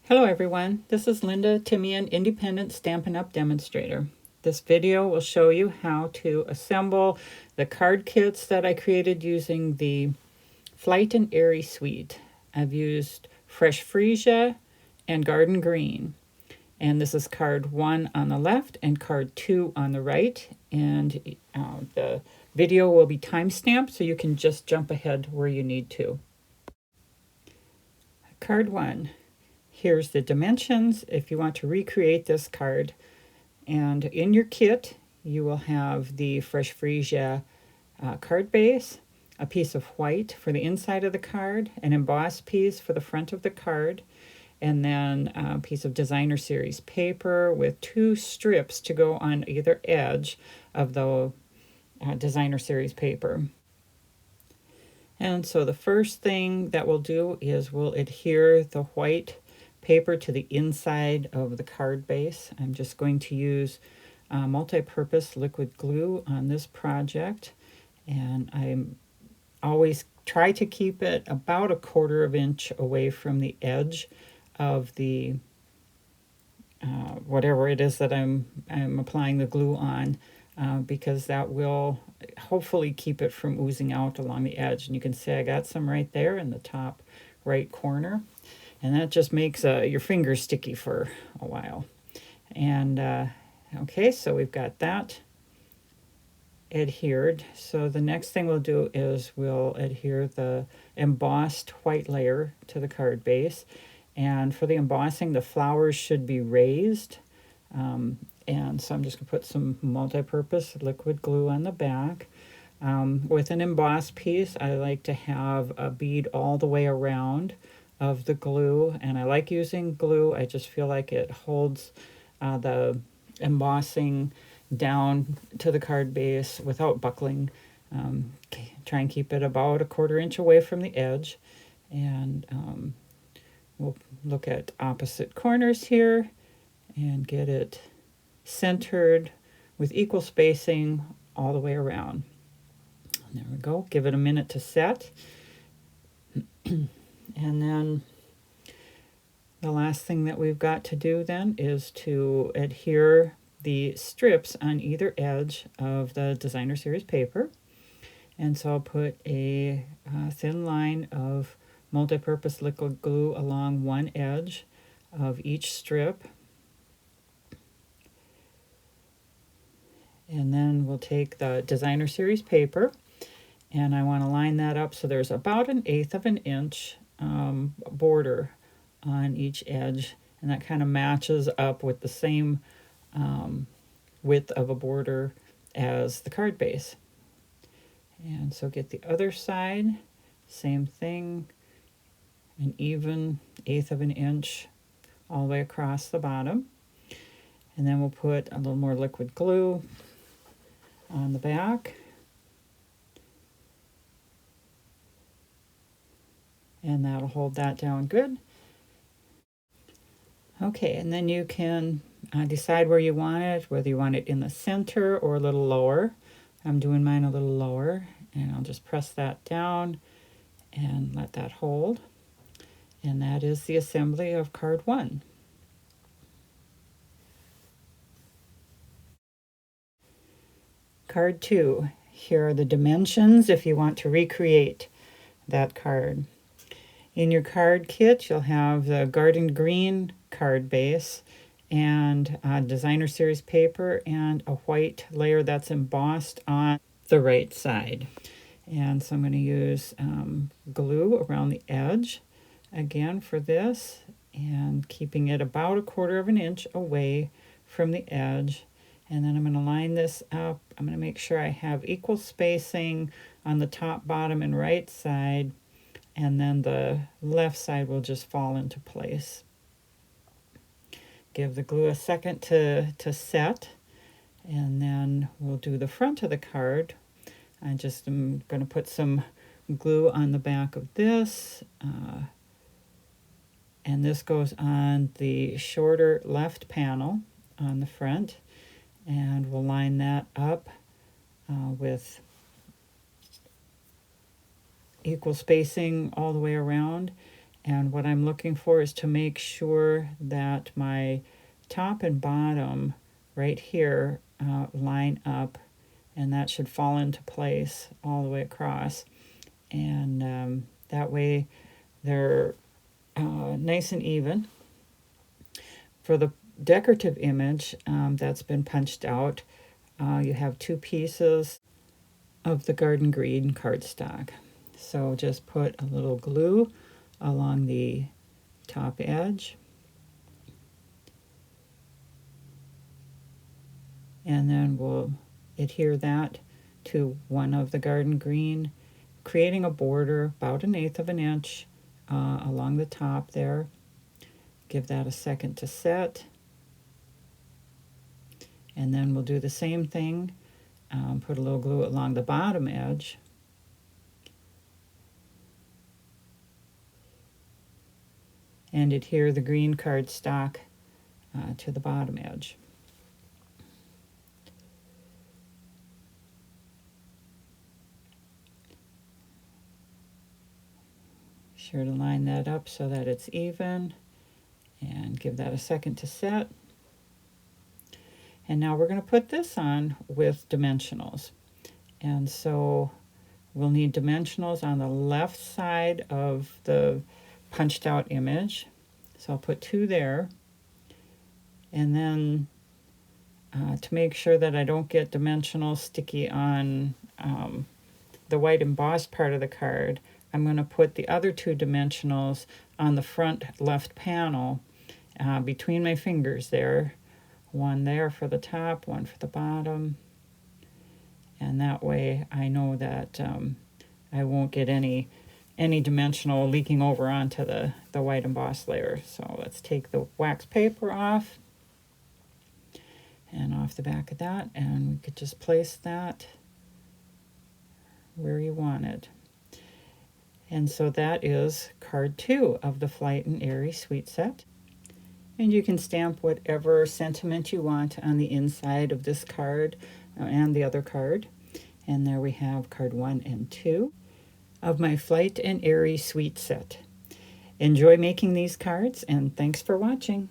Hello everyone, this is Linda Timian, Independent Stampin' Up! Demonstrator. This video will show you how to assemble the card kits that I created using the Flight Airy suite. I've used Fresh Freesia and Garden Green. And this is card 1 on the left and card 2 on the right. And the video will be timestamped, so you can just jump ahead where you need to. Card 1. Here's the dimensions if you want to recreate this card. And in your kit, you will have the Fresh Freesia card base, a piece of white for the inside of the card, an embossed piece for the front of the card, and then a piece of Designer Series paper with 2 strips to go on either edge of the Designer Series paper. And so the first thing that we'll do is we'll adhere the white paper to the inside of the card base. I'm just going to use multi-purpose liquid glue on this project, and I'm always try to keep it about 1/4 inch away from the edge of the whatever it is that I'm applying the glue on, because that will hopefully keep it from oozing out along the edge. And you can see I got some right there in the top right corner. And that just makes your fingers sticky for a while. And okay, so we've got that adhered. So the next thing we'll do is we'll adhere the embossed white layer to the card base. And for the embossing, the flowers should be raised. And so I'm just going to put some multi-purpose liquid glue on the back. With an embossed piece, I like to have a bead all the way around of the glue, and I like using glue. I just feel like it holds the embossing down to the card base without buckling. Try and keep it about 1/4 inch away from the edge, and we'll look at opposite corners here and get it centered with equal spacing all the way around. There we go. Give it a minute to set. And then the last thing that we've got to do then is to adhere the strips on either edge of the Designer Series paper. And so I'll put a thin line of multi-purpose liquid glue along one edge of each strip. And then we'll take the Designer Series paper, and I want to line that up so there's about 1/8 of an inch border on each edge, and that kind of matches up with the same width of a border as the card base. And so get the other side, same thing, an even 1/8 of an inch all the way across the bottom. And then we'll put a little more liquid glue on the back. And that'll hold that down good. Okay, and then you can decide where you want it, whether you want it in the center or a little lower. I'm doing mine a little lower, and I'll just press that down and let that hold. And that is the assembly of card 1. Card 2. Here are the dimensions if you want to recreate that card. In your card kit, you'll have the Garden Green card base and Designer Series paper and a white layer that's embossed on the right side. And so I'm going to use glue around the edge again for this, and keeping it about 1/4 of an inch away from the edge. And then I'm going to line this up. I'm going to make sure I have equal spacing on the top, bottom, and right side. And then the left side will just fall into place. Give the glue a second to set, and then we'll do the front of the card. I just am going to put some glue on the back of this, and this goes on the shorter left panel on the front, and we'll line that up with equal spacing all the way around. And what I'm looking for is to make sure that my top and bottom right here line up, and that should fall into place all the way across. And that way they're nice and even. For the decorative image that's been punched out, you have 2 pieces of the garden green cardstock. So just put a little glue along the top edge, and then we'll adhere that to one of the garden green, creating a border about 1/8 of an inch along the top there. Give that a second to set, and then we'll do the same thing. Put a little glue along the bottom edge, and adhere the green cardstock to the bottom edge. Sure to line that up so that it's even, and give that a second to set. And now we're going to put this on with dimensionals. And so we'll need dimensionals on the left side of the punched out image. So I'll put 2 there. And then to make sure that I don't get dimensionals sticky on the white embossed part of the card, I'm going to put the other 2 dimensionals on the front left panel between my fingers there. One there for the top, one for the bottom. And that way I know that I won't get any dimensional leaking over onto the white embossed layer. So let's take the wax paper off and off the back of that, and we could just place that where you want it. And so that is card 2 of the Flight Airy Suite Set. And you can stamp whatever sentiment you want on the inside of this card and the other card. And there we have card 1 and 2 of my Flight Airy Suite Set. Enjoy making these cards, and thanks for watching.